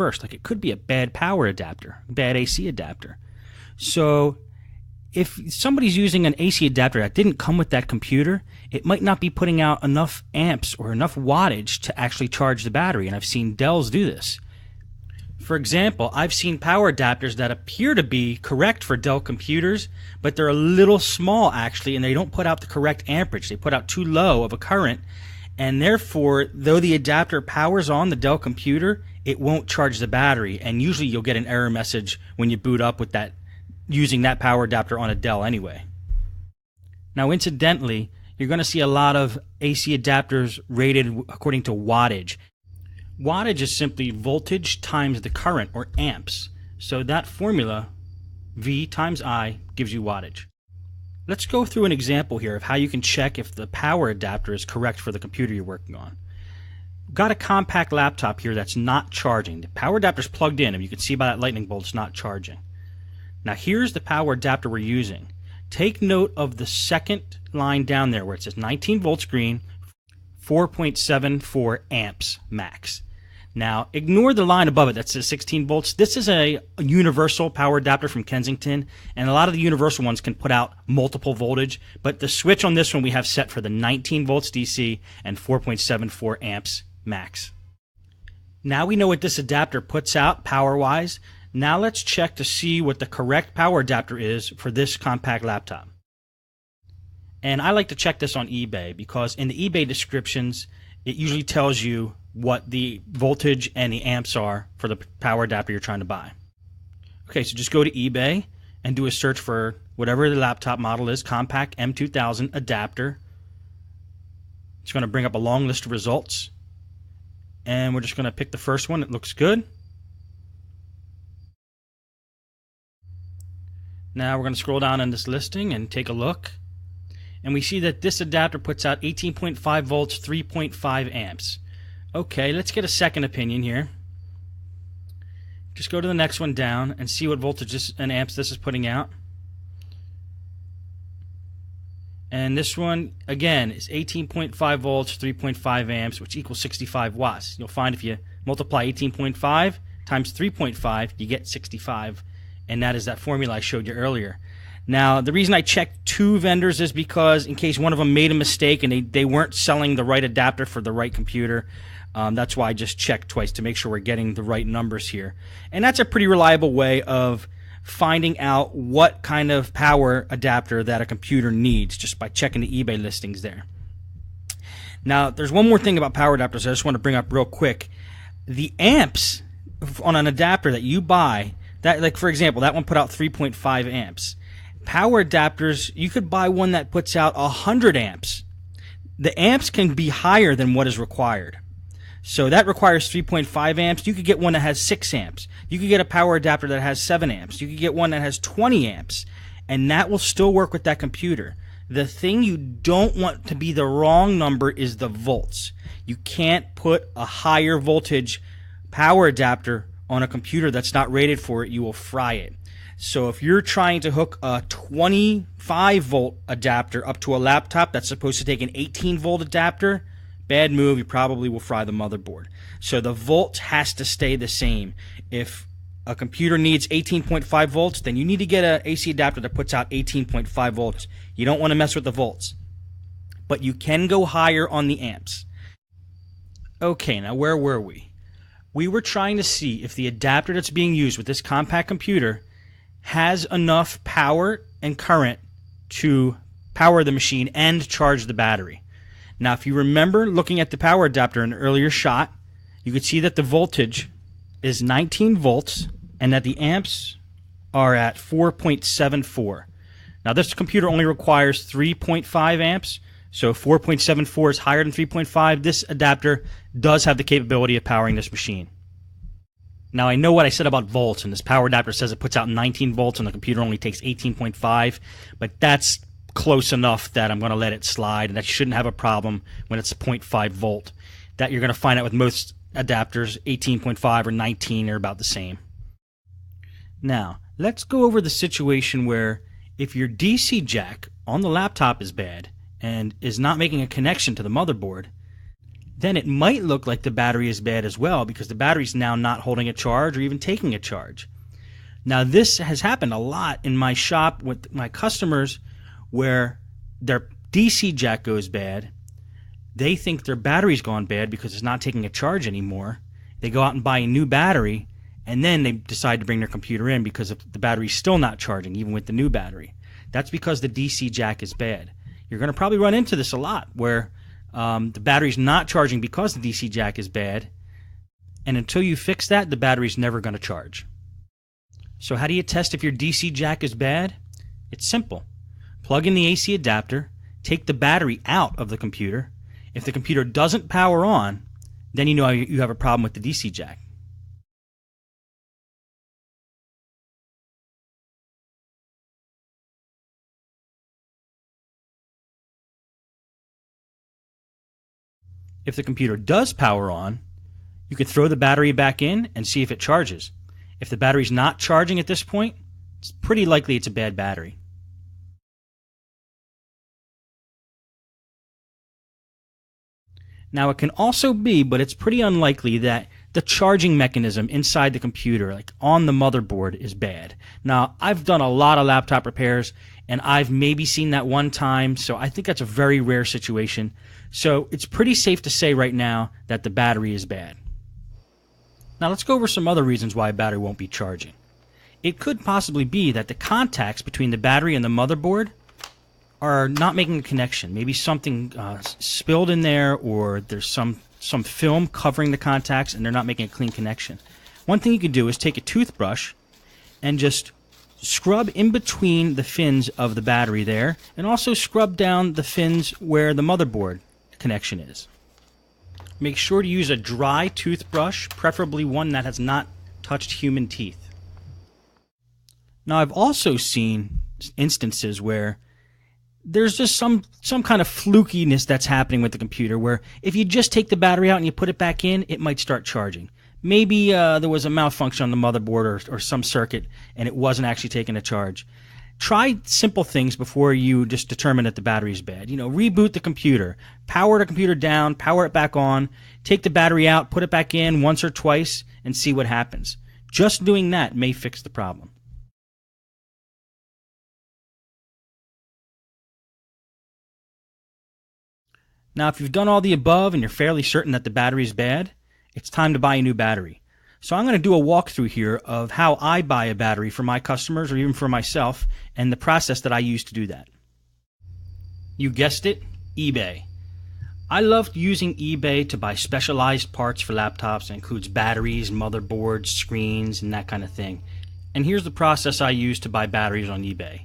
first. Like, it could be a bad power adapter, bad AC adapter. So if somebody's using an AC adapter that didn't come with that computer, it might not be putting out enough amps or enough wattage to actually charge the battery. And I've seen Dells do this. For example, I've seen power adapters that appear to be correct for Dell computers, but they're a little small actually, and they don't put out the correct amperage. They put out too low of a current, and therefore, though the adapter powers on the Dell computer, it won't charge the battery. And usually you'll get an error message when you boot up with that, using that power adapter on a Dell anyway. Now, incidentally, you're going to see a lot of AC adapters rated according to wattage. Wattage is simply voltage times the current, or amps. So that formula, V times I, gives you wattage. Let's go through an example here of how you can check if the power adapter is correct for the computer you're working on. Got a compact laptop here that's not charging. The power adapter's plugged in, and you can see by that lightning bolt it's not charging. Now here's the power adapter we're using. Take note of the second line down there where it says 19 volts green, 4.74 amps max. Now, ignore the line above it that says 16 volts. This is a universal power adapter from Kensington, and a lot of the universal ones can put out multiple voltage, but the switch on this one we have set for the 19 volts DC and 4.74 amps max. Now we know what this adapter puts out power-wise. Now let's check to see what the correct power adapter is for this compact laptop. And I like to check this on eBay because in the eBay descriptions, it usually tells you what the voltage and the amps are for the power adapter you're trying to buy. Okay, so just go to eBay and do a search for whatever the laptop model is, compact M2000 adapter. It's going to bring up a long list of results. And we're just going to pick the first one. It looks good. Now we're going to scroll down on this listing and take a look. And we see that this adapter puts out 18.5 volts, 3.5 amps. Okay, let's get a second opinion here. Just go to the next one down and see what voltage and amps this is putting out. And this one, again, is 18.5 volts, 3.5 amps, which equals 65 watts. You'll find if you multiply 18.5 times 3.5, you get 65. And that is that formula I showed you earlier. Now, the reason I checked two vendors is because in case one of them made a mistake and they weren't selling the right adapter for the right computer, that's why I just checked twice to make sure we're getting the right numbers here. And that's a pretty reliable way of finding out what kind of power adapter that a computer needs just by checking the eBay listings there. Now, there's one more thing about power adapters I just want to bring up real quick. The amps on an adapter that you buy, that, like for example, that one put out 3.5 amps. Power adapters, you could buy one that puts out 100 amps. The amps can be higher than what is required. So that requires 3.5 amps. You could get one that has 6 amps. You could get a power adapter that has 7 amps. You could get one that has 20 amps. And that will still work with that computer. The thing you don't want to be the wrong number is the volts. You can't put a higher voltage power adapter on a computer that's not rated for it. You will fry it. So if you're trying to hook a 25 volt adapter up to a laptop that's supposed to take an 18 volt adapter, bad move. You probably will fry the motherboard. So the volt has to stay the same. If a computer needs 18.5 volts, then you need to get an AC adapter that puts out 18.5 volts. You don't want to mess with the volts. But you can go higher on the amps. Okay, now where were we? We were trying to see if the adapter that's being used with this compact computer has enough power and current to power the machine and charge the battery. Now, if you remember looking at the power adapter in an earlier shot, you could see that the voltage is 19 volts and that the amps are at 4.74. Now, this computer only requires 3.5 amps, so 4.74 is higher than 3.5. This adapter does have the capability of powering this machine. Now, I know what I said about volts, and this power adapter says it puts out 19 volts and the computer only takes 18.5, but that's close enough that I'm going to let it slide, and that you shouldn't have a problem when it's a 0.5 volt. That you're going to find out with most adapters, 18.5 or 19 are about the same. Now, let's go over the situation where if your DC jack on the laptop is bad and is not making a connection to the motherboard, then it might look like the battery is bad as well because the battery's now not holding a charge or even taking a charge. Now, this has happened a lot in my shop with my customers where their DC jack goes bad. They think their battery's gone bad because it's not taking a charge anymore. They go out and buy a new battery, and then they decide to bring their computer in because the battery's still not charging, even with the new battery. That's because the DC jack is bad. You're going to probably run into this a lot where the battery's not charging because the DC jack is bad, and until you fix that, the battery's never going to charge. So how do you test if your DC jack is bad? It's simple. Plug in the AC adapter, take the battery out of the computer. If the computer doesn't power on, then you know you have a problem with the DC jack. If the computer does power on, you can throw the battery back in and see if it charges. If the battery's not charging at this point, it's pretty likely it's a bad battery. Now, it can also be, but it's pretty unlikely, that the charging mechanism inside the computer, like on the motherboard, is bad. Now, I've done a lot of laptop repairs, and I've maybe seen that one time, so I think that's a very rare situation. So it's pretty safe to say right now that the battery is bad. Now, let's go over some other reasons why a battery won't be charging. It could possibly be that the contacts between the battery and the motherboard are not making a connection. Maybe something spilled in there, or there's some film covering the contacts and they're not making a clean connection. One thing you could do is take a toothbrush and just scrub in between the fins of the battery there, and also scrub down the fins where the motherboard connection is. Make sure to use a dry toothbrush, preferably one that has not touched human teeth. Now, I've also seen instances where there's just some kind of flukiness that's happening with the computer, where if you just take the battery out and you put it back in, it might start charging. Maybe there was a malfunction on the motherboard or some circuit and it wasn't actually taking a charge. Try simple things before you just determine that the battery is bad. Reboot the computer, power the computer down, power it back on, take the battery out, put it back in once or twice, and see what happens. Just doing that may fix the problem. Now, if you've done all the above and you're fairly certain that the battery is bad, it's time to buy a new battery. So I'm going to do a walkthrough here of how I buy a battery for my customers or even for myself, and the process that I use to do that. You guessed it, eBay. I love using eBay to buy specialized parts for laptops. It includes batteries, motherboards, screens, and that kind of thing. And here's the process I use to buy batteries on eBay.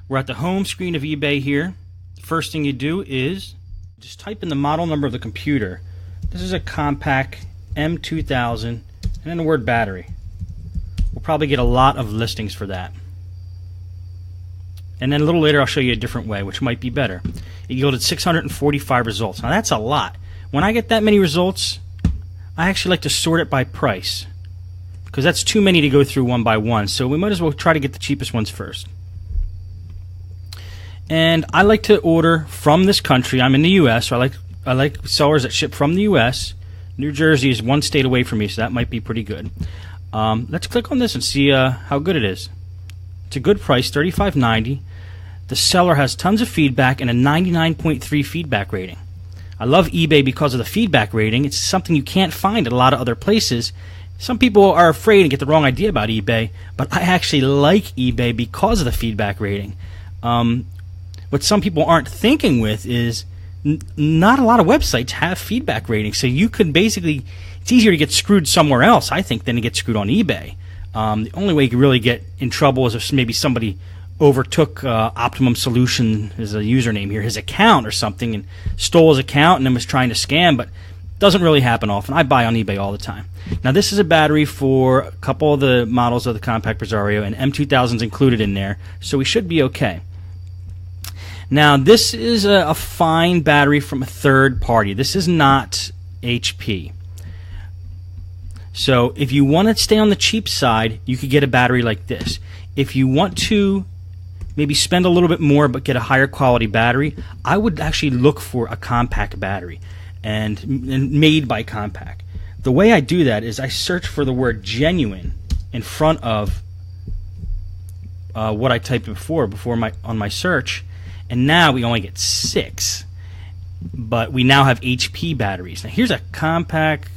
We're at the home screen of eBay here. The first thing you do is just type in the model number of the computer. This is a Compaq M2000, and then the word battery. We'll probably get a lot of listings for that. And then a little later I'll show you a different way, which might be better. It yielded 645 results. Now that's a lot. When I get that many results, I actually like to sort it by price, because that's too many to go through one by one. So we might as well try to get the cheapest ones first. And I like to order from this country. I'm in the U.S., so I like sellers that ship from the U.S. New Jersey is one state away from me, so that might be pretty good. Let's click on this and see how good it is. It's a good price, $35.90. The seller has tons of feedback and a 99.3 feedback rating. I love eBay because of the feedback rating. It's something you can't find at a lot of other places. Some people are afraid and get the wrong idea about eBay, but I actually like eBay because of the feedback rating. What some people aren't thinking with is not a lot of websites have feedback ratings, so you could basically, it's easier to get screwed somewhere else, I think, than to get screwed on eBay. The only way you could really get in trouble is if maybe somebody overtook Optimum Solution as a username here, his account or something, and stole his account and then was trying to scam, but it doesn't really happen often. I buy on eBay all the time. Now, this is a battery for a couple of the models of the Compaq Presario, and M2000 is included in there, so we should be okay. Now, this is a fine battery from a third party. This is not HP. So if you want to stay on the cheap side, you could get a battery like this. If you want to maybe spend a little bit more but get a higher quality battery, I would actually look for a Compaq battery. and made by Compaq. The way I do that is I search for the word genuine in front of what I typed before on my search, and now we only get 6. But we now have HP batteries. Now here's a Compaq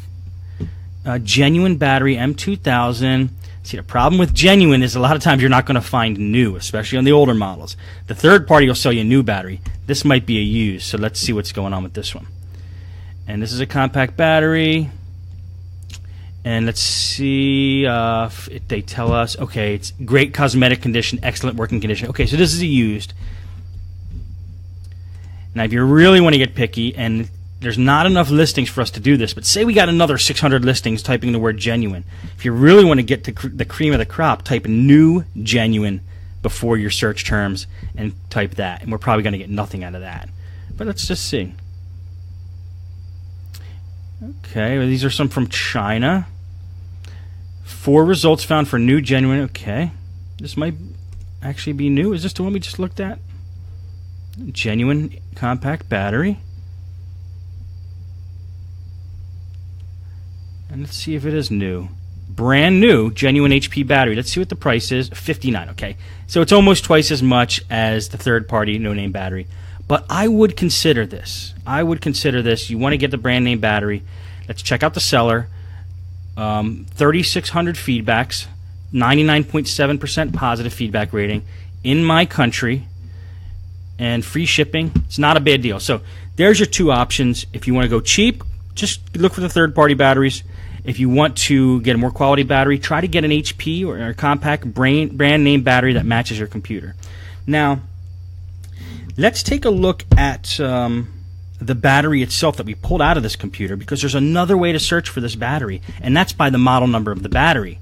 genuine battery M2000. See, the problem with genuine is a lot of times you're not going to find new, especially on the older models. The third party will sell you a new battery. This might be a used, so let's see what's going on with this one. And this is a Compaq battery. And let's see if they tell us, okay, it's great cosmetic condition, excellent working condition. Okay, so this is a used. Now, if you really want to get picky, and there's not enough listings for us to do this, but say we got another 600 listings typing the word genuine. If you really want to get to the cream of the crop, type new genuine before your search terms and type that. And we're probably going to get nothing out of that. But let's just see. Okay, well, these are some from China. 4 results found for new genuine. Okay, this might actually be new. Is this the one we just looked at? Genuine Compaq battery. And let's see if it is new. Brand new genuine HP battery. Let's see what the price is. $59. Okay, so it's almost twice as much as the third-party no-name battery. But I would consider this. I would consider this. You want to get the brand name battery. Let's check out the seller. 3,600 feedbacks, 99.7% positive feedback rating in my country, and free shipping. It's not a bad deal. So there's your 2 options. If you want to go cheap, just look for the third-party batteries. If you want to get a more quality battery, try to get an HP or a Compaq brand name battery that matches your computer. Now, let's take a look at the battery itself that we pulled out of this computer, because there's another way to search for this battery, and that's by the model number of the battery.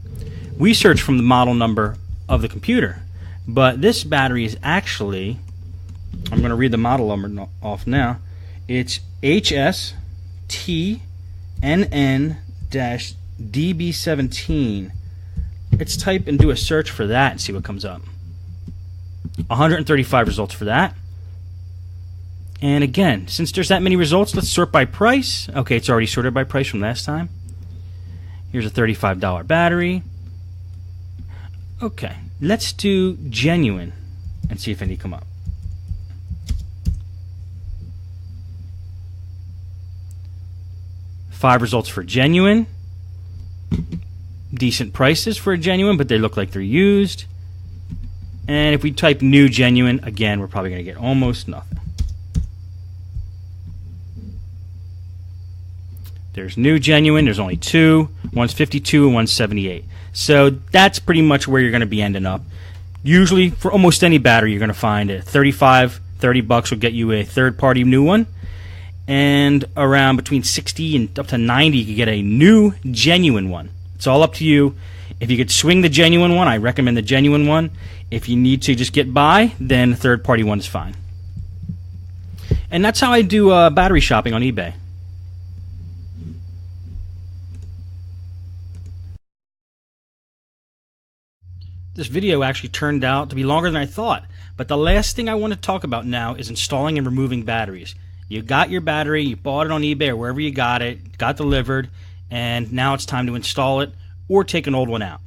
We search from the model number of the computer, but this battery is actually, I'm going to read the model number off now. It's HSTNN-DB17. Let's type and do a search for that and see what comes up. 135 results for that. And again, since there's that many results, let's sort by price. Okay, it's already sorted by price from last time. Here's a $35 battery. Okay, let's do genuine and see if any come up. Five results for genuine. Decent prices for a genuine, but they look like they're used. And if we type new genuine, again, we're probably going to get almost nothing. There's new genuine. There's only 2. One's 52 and one's 78. So that's pretty much where you're going to be ending up. Usually, for almost any battery, you're going to find it. $30 will get you a third-party new one. And around between 60 and up to 90, you can get a new genuine one. It's all up to you. If you could swing the genuine one, I recommend the genuine one. If you need to just get by, then the third-party one is fine. And that's how I do battery shopping on eBay. This video actually turned out to be longer than I thought, but the last thing I want to talk about now is installing and removing batteries. You got your battery, you bought it on eBay or wherever you got it, got delivered, and now it's time to install it or take an old one out.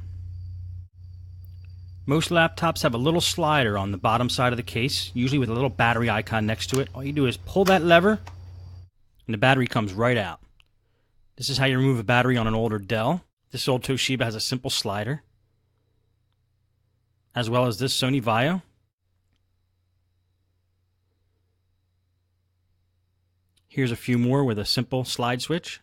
Most laptops have a little slider on the bottom side of the case, usually with a little battery icon next to it. All you do is pull that lever, and the battery comes right out. This is how you remove a battery on an older Dell. This old Toshiba has a simple slider, as well as this Sony Vaio. Here's a few more with a simple slide switch.